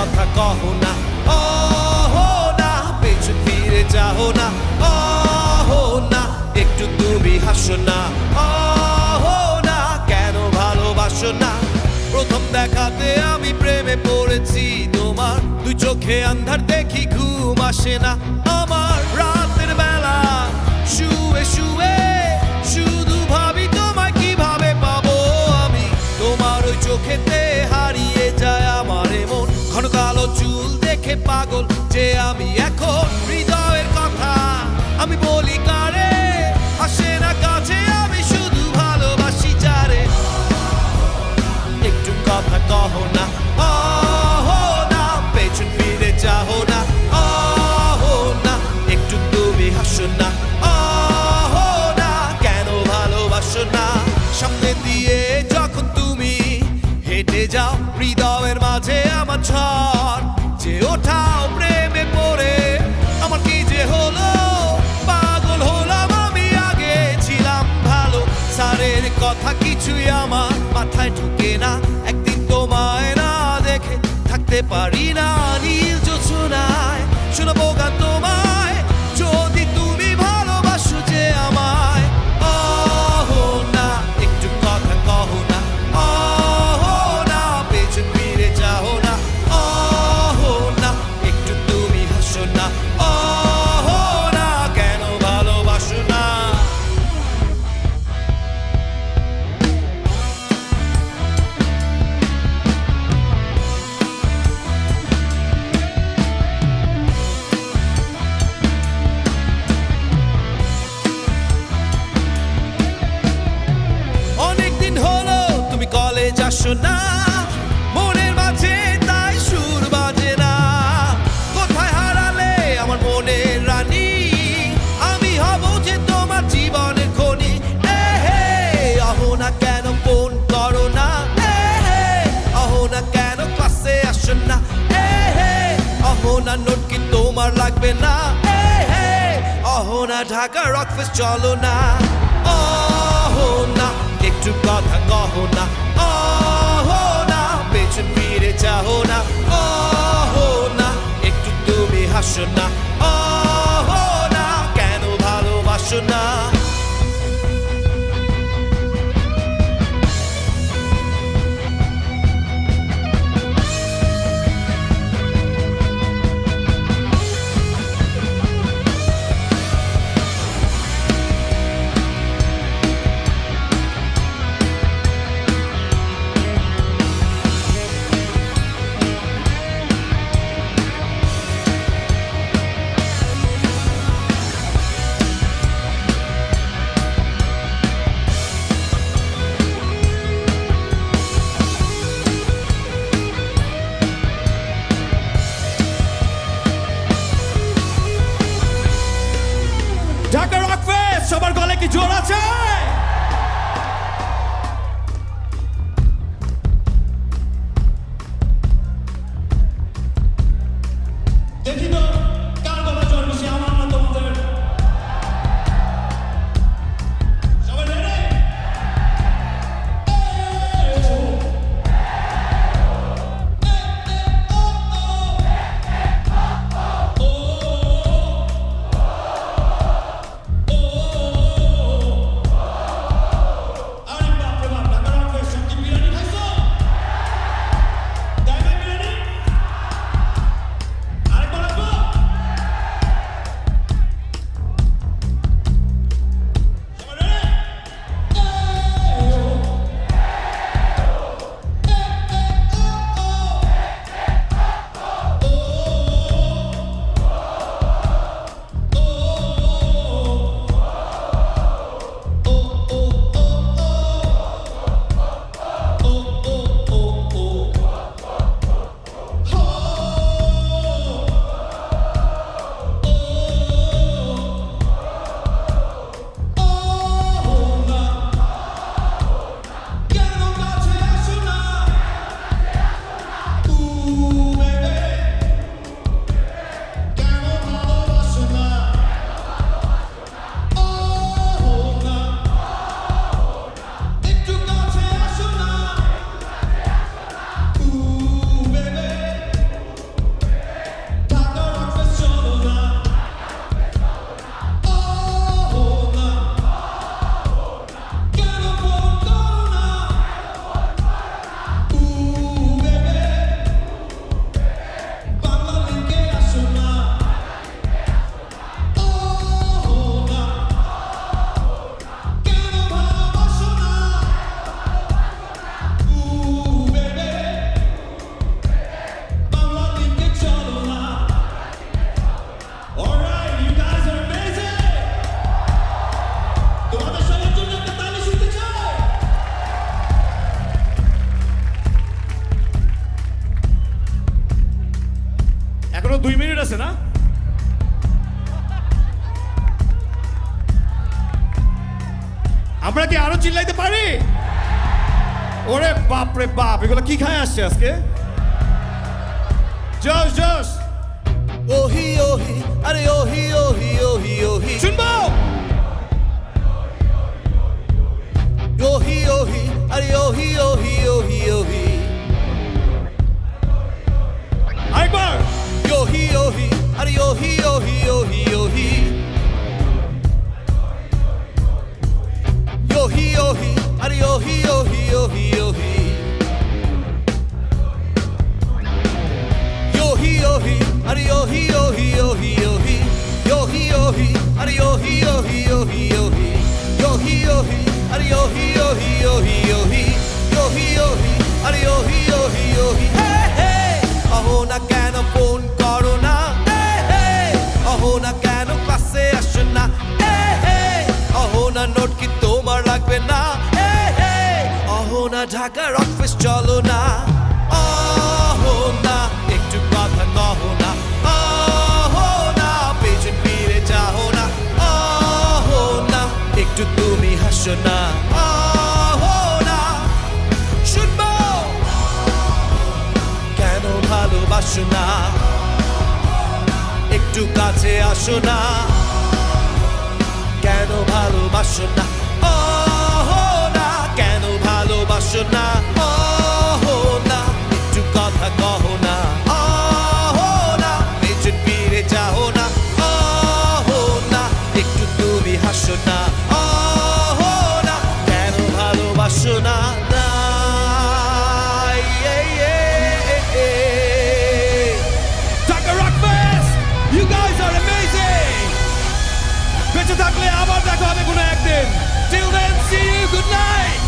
কথা কহো না, ওহো না, পেছন ফিরে যাও না, ওহো না, একটু তুমি হাসো না, ওহো না, কেন ভালোবাসো না? প্রথম দেখাতে আমি প্রেমে পড়েছি তোমার, দুই চোখে আন্ধার দেখি ঘুম আসে না আমার। রাতের বেলা শুয়ে শুয়ে শুধু ভাবি তোমায় কিভাবে পাবো আমি, তোমার ওই চোখেতে হারিয়ে যায় আমার মন। ঘন কালো চুল দেখে পাগল যে আমি এখন, হৃদয়ের কথা আমি বলি কারে, আসে না কাছে আমি শুধু ভালোবাসি যারে। একটু কথা কহো না, ওহো না, পেছন ফিরে যাও না, ওহো না, একটু তুমি হাসো না, ওহো না, কেন ভালোবাসো না? সামনে দিয়ে যখন তুমি হেঁটে যাও, হৃদয়ের মাঝে আমার ঝড় যে ওঠাও প্রেমে পড়ে। আমার কি যে হলো, পাগল হলাম আমি, আগে ছিলাম ভালো। স্যারের কথা কিছুই আমার মাথায় ঢুকে না, একদিন তোমায় না দেখে থাকতে পারি না। নীল জোছনায় শোনাবো গান তোমায়, যদি তুমি ভালোবাসো যে আমায়। ওহো না, একটু কথা কহো না, ওহো না, পেছন ফিরে যাও না, ওহো না, একটু তুমি হাসো না, ওহো না, কেন ভালোবাসো না? অনেকদিন হলো তুমি কলেজ আসো না, মনের মাঝে তাই সুর বাজে না। কোথায় হারালে আমার মনের রানী, আমি হব যে তোমার জীবনের খনি। হে অহো না, কেন ফোন করো না, হে অহো না, কেন ক্লাসে আসো না, হে অহো না, নোট কি তোমার লাগবে না, হে অহো না, ঢাকা রকফেস্ট চলো না, ওহো না, একটু কথা কহো না, ওহো না, পেছন ফিরে যাও না, ওহো না, একটু তুমি হাসো না, ওহো না, কেন ভালোবাসো না? ঢাকা রকফেস্ট, সবার গলে কি জোর আছে? দেখি তো কার গলা জোর বেশি, আমার না তোমাদের? সবাই রেডি? এখনো 2 মিনিট আছে না? আমরা কি আরো চিল্লাইতে পারি? ওরে বাপ রে বাপ, এগুলো কি খায় আসছে আজকে? জোশ জোশ ওহি ওহি আরে ওহি ওহি ওহি ওহি শুনবো। ওহি ওহি আরে ওহি ওহি ওহি ওহি আরেকবার ওহি ওহি আরে ওহি ওহি ওহি ওহি ওহি ওহি আরে ওহি ওহি ওহি ওহি ওহি ওহি আরে ওহি ওহি ওহি ওহি ওহি ওহি আরে ওহি ওহি ওহি ওহি ওহি ওহি আরে ওহি ওহি ওহি ওহি ওহি ওহি আরে ওহি ওহি ওহি হে হে অহো না কেন ফোন করো না হে হে অহো না কেন ক্লাসে আসো না হে হে অহো না নোট কি তোমার লাগবে না হে হে অহো না ঢাকার অফিস চলো না অহো না একটু কথা কহো না অহো না পেছন ফিরে যাও না অহো না একটু তুমি হাসো না অহো না শুনবো কেন ভালোবাসো না একটু কাছে আসো না কেন ভালোবাসো না অহো না কেন ভালোবাসো না অহো না একটু কথা কহো না অহো না পেছন ফিরে যাও না অহো না একটু তুমি হাসো না অহো না কেন ভালোবাসো না না Dhaka rock fest, you guys are amazing. বেঁচে থাকলে আবার দেখা হবে কোনো একদিন। Till then, see you, good night.